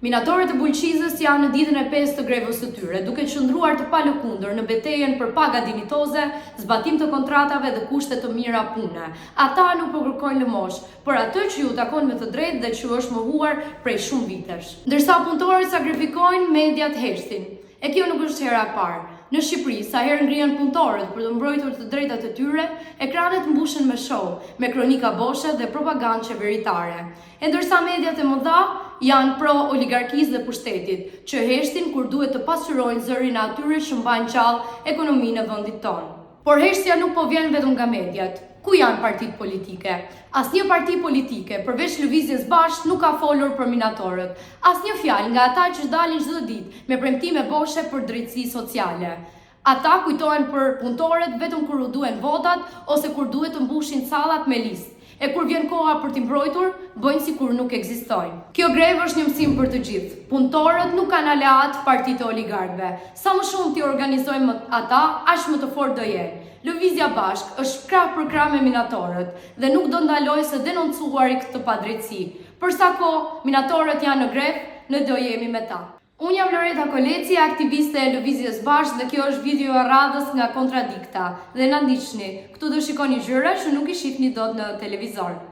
Minatorët e Bulqizës janë në ditën e 5 të grevës së tyre, duke qëndruar të palëkundër në betejën për paga dinjitoze, zbatim të kontratave dhe kushte të mira pune. Ata nuk po kërkojnë lëmosh, por atë që ju takon me të drejtë dhe që është mohuar prej shumë vitesh. Ndërsa punëtorët sakrifikojnë, mediat heshtin. E kjo nuk është hera e parë. Në Shqipëri, sa herë ngrihen punëtorët për të mbrojtur të drejtat e tyre, ekranet mbushen me show, me kronika boshe dhe propagandë qeveritare. E ndërsa mediat e mëdha janë pro oligarkisë dhe pushtetit, që heshtin kur duhet të pasqyrojnë zërin e atyre që mbajnë gjallë ekonominë e vendit tonë. Por heshtja nuk po vjen vetëm nga mediat. Ku janë partitë politike? Asnjë parti politike, përveç Lëvizjes Bashkë, nuk ka folur për minatorët. Asnjë fjalë nga ata që dalin çdo ditë me premtime boshe për drejtësi sociale. Ata kujtohen për punëtorët vetëm kur u duhen votat ose kur duhet të mbushin sallat me listë. E kur vjen koha për t'i mbrojtur, bëjnë sikur nuk ekzistojnë. Kjo grevë është një mësim për të gjithë. Punëtorët nuk kanë aleat partitë e oligarkëve. Sa më shumë t'i organizojmë ata, aq më të fortë do jenë. Lëvizja Bashkë është krah për krah me minatorët dhe nuk do ndalojë së denoncuari këtë padrejtësi. Për sa kohë minatorët janë në grevë, ne do jemi me ta. Unë jam Loreta Koleci, aktiviste e Lëvizjes Bashkë dhe kjo është video e radhës nga Kontradikta. Dhe na ndiqni, këtu do shikoni gjëra që nuk i shihni dot në televizor.